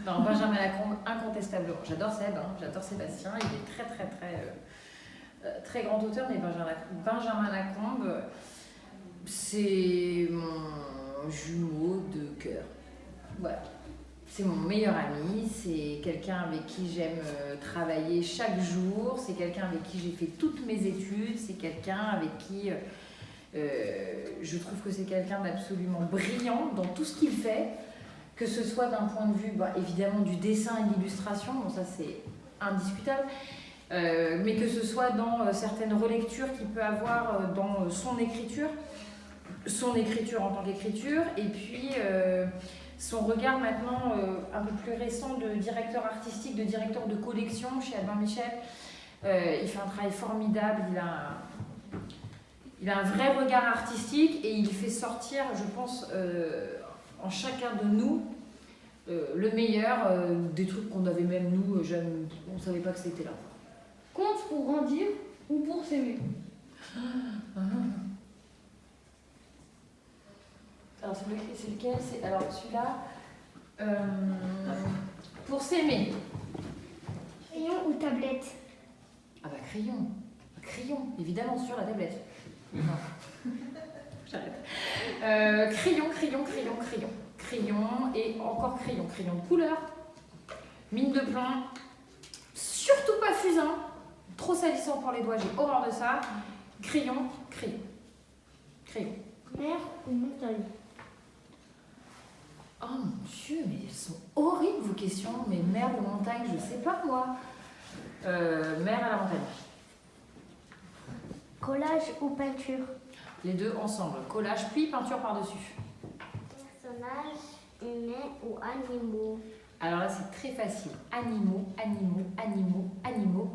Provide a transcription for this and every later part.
Non, Benjamin Lacombe, incontestablement. J'adore Seb, hein, j'adore Sébastien, il est très grand auteur, mais Benjamin Lacombe, c'est mon jumeau de cœur. Voilà. C'est mon meilleur ami, c'est quelqu'un avec qui j'aime travailler chaque jour, c'est quelqu'un avec qui j'ai fait toutes mes études, c'est quelqu'un avec qui je trouve que c'est quelqu'un d'absolument brillant dans tout ce qu'il fait, que ce soit d'un point de vue évidemment du dessin et de l'illustration, bon ça c'est indiscutable, mais que ce soit dans certaines relectures qu'il peut avoir dans son écriture en tant qu'écriture, et puis son regard maintenant un peu plus récent de directeur artistique, de directeur de collection chez Albin Michel. Il fait un travail formidable, il a un vrai regard artistique et il fait sortir, je pense, en chacun de nous le meilleur des trucs qu'on avait même nous, jeunes, on ne savait pas que c'était là. Conte pour grandir ou pour s'aimer? Alors c'est lequel? Alors celui-là, pour s'aimer. Crayon ou tablette? Ah bah crayon, évidemment sur la tablette. Non, j'arrête. Crayon et encore crayon de couleur, mine de plomb, surtout pas fusain, trop salissant pour les doigts, j'ai horreur de ça. Crayon. Mer ou montagne? Oh mon Dieu, mais elles sont horribles vos questions. Mais mer ou montagne, je sais pas moi. Mer à la montagne. Collage ou peinture? Les deux ensemble. Collage puis peinture par-dessus. Personnages humains ou animaux? Alors là, c'est très facile. Animaux.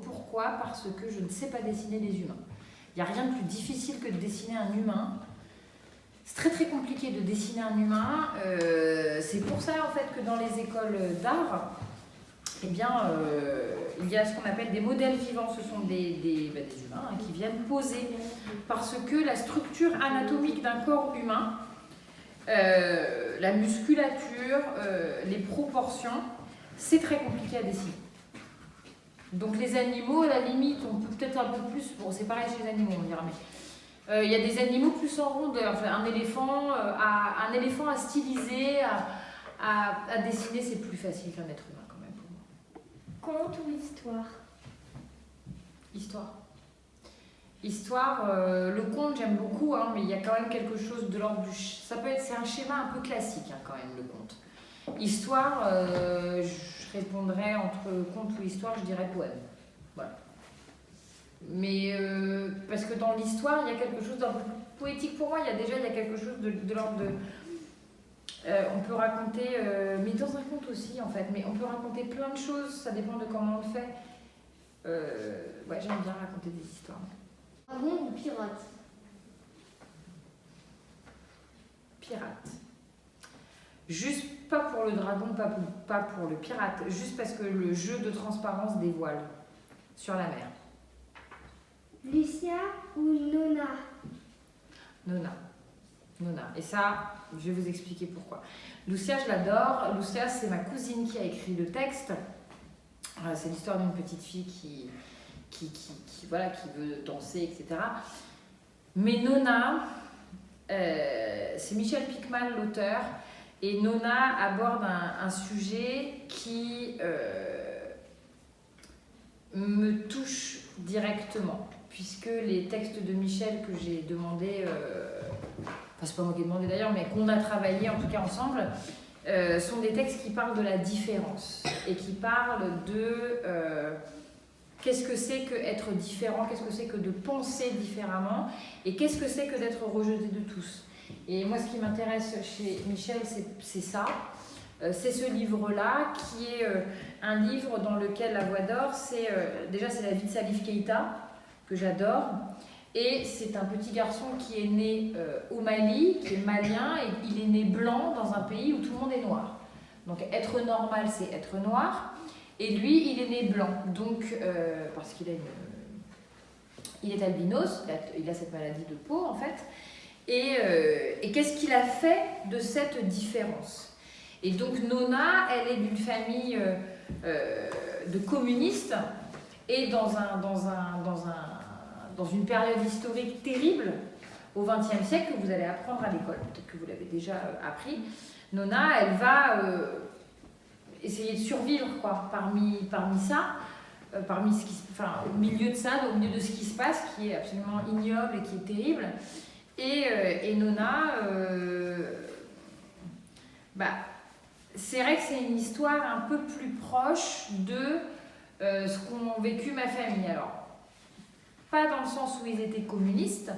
Pourquoi? Parce que je ne sais pas dessiner les humains. Il n'y a rien de plus difficile que de dessiner un humain. C'est très compliqué de dessiner un humain. C'est pour ça en fait que dans les écoles d'art, eh bien, il y a ce qu'on appelle des modèles vivants. Ce sont des humains qui viennent poser. Parce que la structure anatomique d'un corps humain, la musculature, les proportions, c'est très compliqué à dessiner. Donc les animaux, à la limite, on peut peut-être un peu plus... Bon, c'est pareil chez les animaux, on dira, mais... Il y a des animaux plus en rondeur. Enfin, un éléphant à styliser, à dessiner, c'est plus facile qu'un être humain quand même pour moi. Conte ou histoire? Histoire, le conte j'aime beaucoup, hein, mais il y a quand même quelque chose de l'ordre du... c'est un schéma un peu classique hein, quand même le conte. Histoire, je répondrais entre conte ou histoire, je dirais poème. Voilà. Mais parce que dans l'histoire, il y a quelque chose d'un peu poétique pour moi. Il y a quelque chose de l'ordre de... on peut raconter, mais dans un conte aussi en fait, mais on peut raconter plein de choses, ça dépend de comment on le fait. Ouais, j'aime bien raconter des histoires. Dragon ou pirate? Pirate. Juste pas pour le dragon, pas pour le pirate, juste parce que le jeu de transparence dévoile sur la mer. Lucia ou Nona? Nona. Et ça, je vais vous expliquer pourquoi. Lucia, je l'adore. Lucia, c'est ma cousine qui a écrit le texte. C'est l'histoire d'une petite fille qui veut danser, etc. Mais Nona, c'est Michel Pickman, l'auteur. Et Nona aborde un sujet qui me touche directement. Puisque les textes de Michel que j'ai demandé, enfin c'est pas moi qui ai demandé d'ailleurs, mais qu'on a travaillé en tout cas ensemble, sont des textes qui parlent de la différence et qui parlent de qu'est-ce que c'est que être différent, qu'est-ce que c'est que de penser différemment et qu'est-ce que c'est que d'être rejeté de tous. Et moi ce qui m'intéresse chez Michel c'est ça. C'est ce livre-là qui est un livre dans lequel la voix d'or, c'est la vie de Salif Keïta, que j'adore, et c'est un petit garçon qui est né au Mali, qui est malien, et il est né blanc dans un pays où tout le monde est noir. Donc être normal, c'est être noir, et lui, il est né blanc, donc parce qu'il il est albinos, il a cette maladie de peau en fait, et qu'est-ce qu'il a fait de cette différence? Et donc Nona, elle est d'une famille de communistes et dans une période historique terrible au XXe siècle que vous allez apprendre à l'école, peut-être que vous l'avez déjà appris. Nona, elle va essayer de survivre quoi, parmi ça, au milieu de ça, au milieu de ce qui se passe, qui est absolument ignoble et qui est terrible. Et Nona, c'est vrai que c'est une histoire un peu plus proche de ce qu'ont vécu ma famille. Alors, pas dans le sens où ils étaient communistes,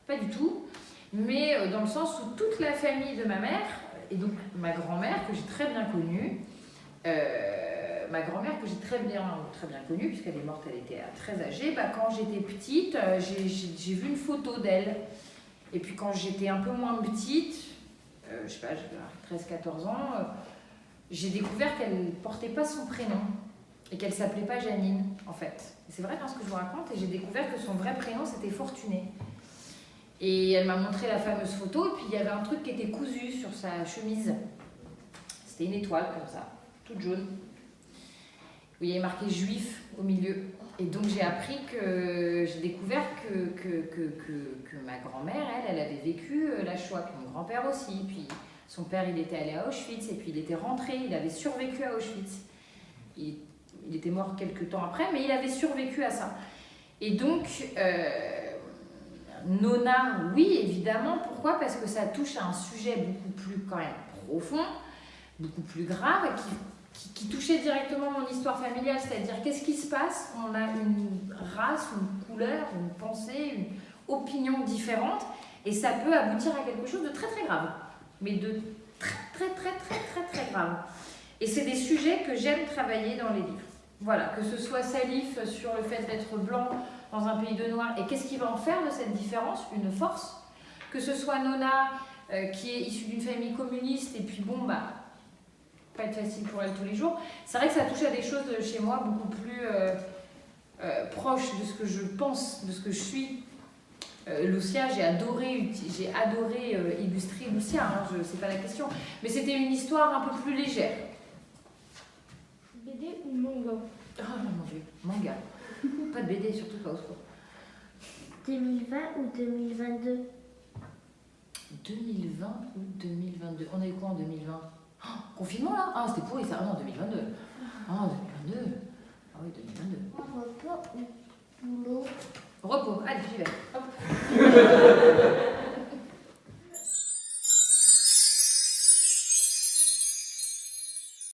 pas du tout, mais dans le sens où toute la famille de ma mère, et donc ma grand-mère que j'ai très bien connue, connue, puisqu'elle est morte, elle était très âgée, quand j'étais petite, j'ai vu une photo d'elle. Et puis quand j'étais un peu moins petite, je sais pas, j'avais 13-14 ans, j'ai découvert qu'elle ne portait pas son prénom et qu'elle s'appelait pas Janine, en fait. Et c'est vrai dans ce que je vous raconte, et j'ai découvert que son vrai prénom, c'était Fortuné. Et elle m'a montré la fameuse photo, et puis il y avait un truc qui était cousu sur sa chemise. C'était une étoile comme ça, toute jaune, où il y avait marqué juif au milieu. Et donc j'ai découvert que ma grand-mère, elle avait vécu la Shoah, que mon grand-père aussi. Puis son père, il était allé à Auschwitz, et puis il était rentré, il avait survécu à Auschwitz. Il était mort quelques temps après, mais il avait survécu à ça. Et donc, Nona, oui, évidemment. Pourquoi ? Parce que ça touche à un sujet beaucoup plus quand même profond, beaucoup plus grave, qui touchait directement mon histoire familiale, c'est-à-dire qu'est-ce qui se passe ? On a une race, une couleur, une pensée, une opinion différente, et ça peut aboutir à quelque chose de très très grave, mais de très grave. Et c'est des sujets que j'aime travailler dans les livres. Voilà, que ce soit Salif sur le fait d'être blanc dans un pays de noirs, et qu'est-ce qu'il va en faire de cette différence ? Une force. Que ce soit Nona, qui est issue d'une famille communiste, et puis pas être facile pour elle tous les jours. C'est vrai que ça touche à des choses chez moi beaucoup plus proches de ce que je pense, de ce que je suis. Lucia, j'ai adoré illustrer Lucia, c'est pas la question. Mais c'était une histoire un peu plus légère. BD ou manga? Oh mon Dieu, manga. Pas de BD, surtout pas au secours. 2020 ou 2022? 2020 ou 2022? On a eu quoi en 2020? Oh, confinement là? Ah, c'était pourri ça. Ah non, 2022. Ah, 2022. Ah oui, 2022. Repos ou boulot? Repos. Allez, j'y vais. Hop.